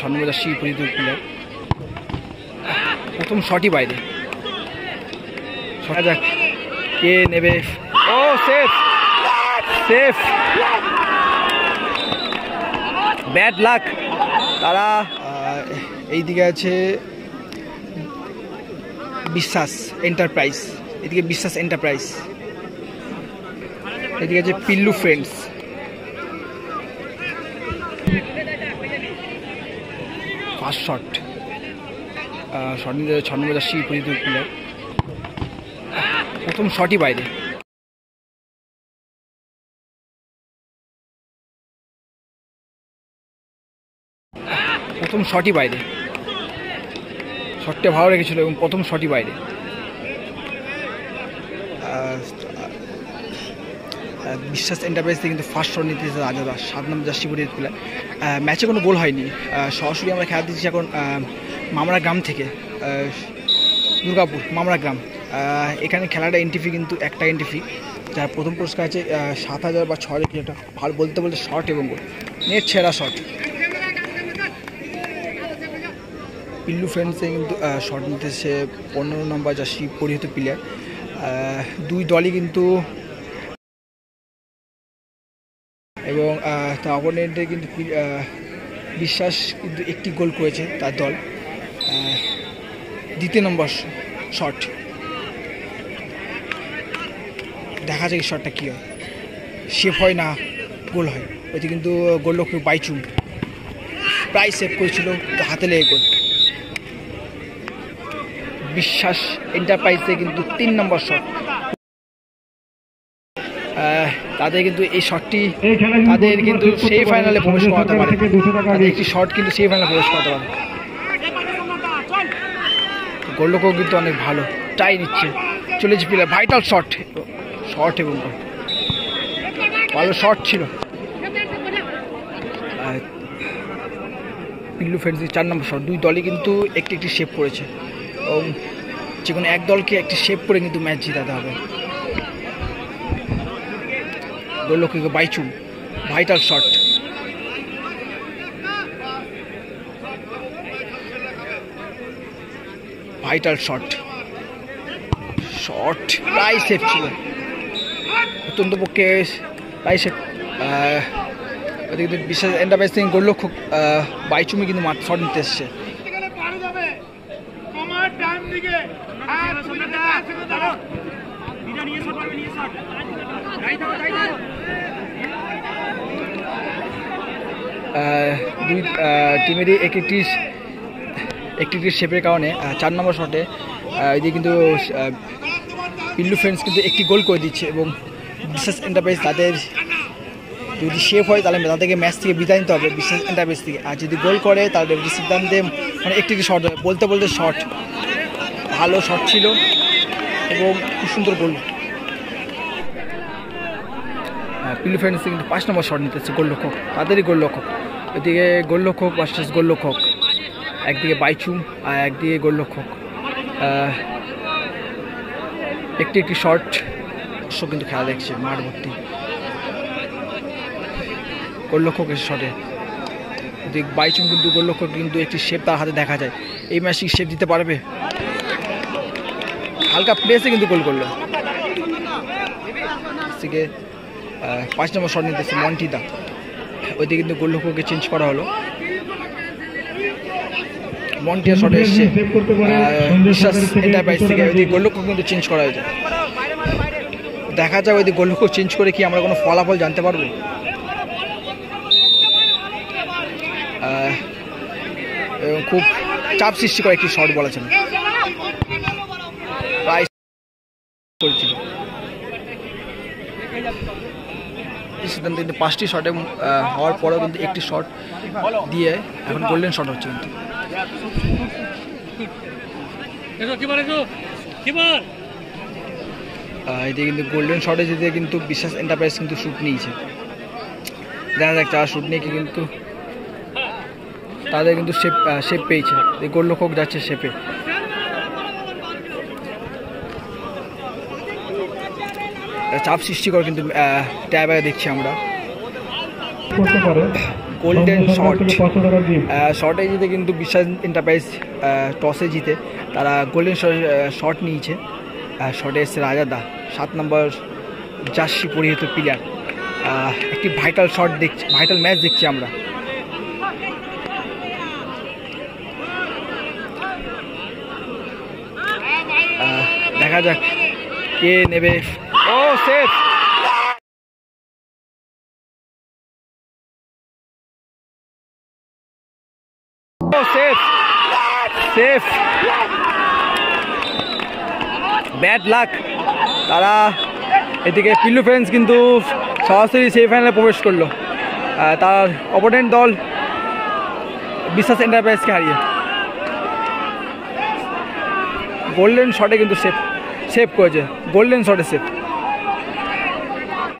ছন্নবাজার player প্রথম শটই বাইরে। যাক কে নেবে। ও সেফ সেফ, ব্যাড লাক। তারা এইদিকে আছে বিশ্বাস এন্টারপ্রাইজ, এদিকে বিশ্বাস এন্টারপ্রাইজ, এদিকে আছে Pillu friends. First shot ছন্নবাজার player প্রথম শটই বাইরে। প্রথম শটই বাইরে, শটটা ভালো রেখেছিল এবং প্রথম শটই বাইরে। বিশ্বাস এন্টারপ্রাইজ থেকে কিন্তু ফার্স্ট শট নিতে আজাদা 7 নম্বর জার্সি পরিহিত প্লেয়ার। ম্যাচে কোনো গোল হয়নি, সরাসরি আমরা খেলা দিচ্ছি এখন মামরা গ্রাম থেকে, দুর্গাপুর মামরা গ্রাম। এখানে খেলাটা এন্ট্রি ফি কিন্তু একটা এন্ট্রি ফি, যার প্রথম পুরস্কার আছে 7,000 বা 6,000 কি একটা, ভালো বলতে বলতে শট এবং গোল, নেট ছেঁড়া শট। পিল্লু ফ্রেন্ডসে কিন্তু শট নিতেছে 15 নম্বর জার্সি পরিহিত প্লেয়ার। দুই দলই কিন্তু, এবং তার অপোনেন্টে কিন্তু বিশ্বাস কিন্তু একটি গোল করেছে তার দল। দ্বিতীয় নম্বর শট, দেখা যায় এই শটটা কী হয়, সেফ হয় না গোল হয়। ওইটি কিন্তু গোলরক্ষক বাইচুং প্রায় সেভ করেছিল, হাতে লেগে গোল। বিশ্বাস এন্টারপ্রাইজে কিন্তু 3 নম্বর শট, তাদের কিন্তু এই শটটি তাদের কিন্তু সেমিফাইনালে প্রবেশ করাতে পারে, তাদের একটি শট কিন্তু সেমিফাইনালে প্রবেশ করাতে পারে। গোলরক্ষক কিন্তু অনেক ভালো টাই নিচ্ছে, চলেছে প্লেয়ার, ভাইটাল শট, শট এবং ভালো শট ছিল। পিল্লু ফ্রেন্ডসের 4 নম্বর শট, দুই দলই কিন্তু একটি সেভ করেছে, এবং যে কোনো এক দলকে একটি সেভ করে কিন্তু ম্যাচ জিতাতে হবে। গোলরক্ষক Baichung, vital shot, vital shot, shot প্রায় সেভ ছিল, অত্যন্ত পক্ষে প্রায় সেভ। বিশ্বাস এন্টারপ্রাইজ থেকে গোলরক্ষক বাইচুমি কিন্তু শট নিতে এসছে। দুই টিমেরই একটি শেপের কারণে 4 নম্বর শটে এদিকে কিন্তু পিল্লু ফ্রেন্ডস কিন্তু একটি গোল করে দিচ্ছে, এবং বিশ্বাস এন্টারপ্রাইজ তাদের যদি শেপ হয় তাহলে তাদেরকে ম্যাচ থেকে বিদায় নিতে হবে বিশ্বাস এন্টারপ্রাইজ থেকে, আর যদি গোল করে তাহলে সিদ্ধান্তে মানে একটি শট হবে, বলতে বলতে শট, ভালো শট ছিল এবং খুব সুন্দর গোল। পিল্লু ফ্রেন্ডস কিন্তু 5 নম্বর শট নিতেছে গোলরক্ষক, তাদেরই গোলরক্ষক। এদিকে গোলরক্ষক ভার্সেস গোলরক্ষক, একদিকে বাইচুং আর একদিকে গোলরক্ষক। একটি শট কিন্তু খেলা দেখছে মাঠ ভর্তি, গোলরক্ষকের শটে বাইচুং কিন্তু গোলরক্ষক কিন্তু একটি শেপ তার হাতে দেখা যায়, এই ম্যাচটি শেপ দিতে পারবে, হালকা প্লেসে কিন্তু গোল করলো। 5 নম্বর শট নিতেছে মন্টিদা, ওইদিকে কিন্তু গোলরক্ষককে চেঞ্জ করা হলো, মন্টিয়া শটে এসছে বিশ্বাস এন্টারপ্রাইজ থেকে, ওইদিকে গোলরক্ষক কিন্তু চেঞ্জ করা হয়েছে। দেখা যাক ওইদিকে গোলরক্ষক চেঞ্জ করে কি আমরা কোনো ফলাফল জানতে পারবো। এবং খুব চাপ সৃষ্টি করে একটি শট বলেছেন, প্রায় করেছিল সিদ্ধান্ত কিন্তু 5টি শটে হওয়ার পরেও কিন্তু একটি শট দিয়ে এখন গোল্ডেন শট হচ্ছে। কিন্তু এদিকে কিন্তু গোল্ডেন শটে যেতে কিন্তু বিশ্বাস এন্টারপ্রাইজ কিন্তু শুট নিয়েছে, দেখা যাক তারা শুট নিয়ে কিন্তু তাদের কিন্তু শেপ পেয়েছে, এই গোলরক্ষক যাচ্ছে শেপে। চাপ সৃষ্টি করে কিন্তু ট্যাবে দেখছি আমরা, গোল্ডেন শট, শটে জিতে কিন্তু বিশ্বাস এন্টারপ্রাইজ টসে জিতে তারা গোল্ডেন শট নিয়েছে। শটে এসছে রাজাদা, 7 নম্বর জার্সি পরিহিত প্লেয়ার। একটি ভাইটাল শট দেখছি, ভাইটাল ম্যাচ দেখছি আমরা। দেখা যাক কে নেবে। ও safe, safe safe, bad luck. তারা এদিকে পিল্লু ফ্রেন্ডস কিন্তু সরাসরি সেমিফাইনালে প্রবেশ করলো তার অপোনেন্ট দল বিশ্বাস এন্টারপ্রাইজকে হারিয়ে। গোল্ডেন শটে কিন্তু সেভ করেছে, গোল্ডেন শটে সেভ।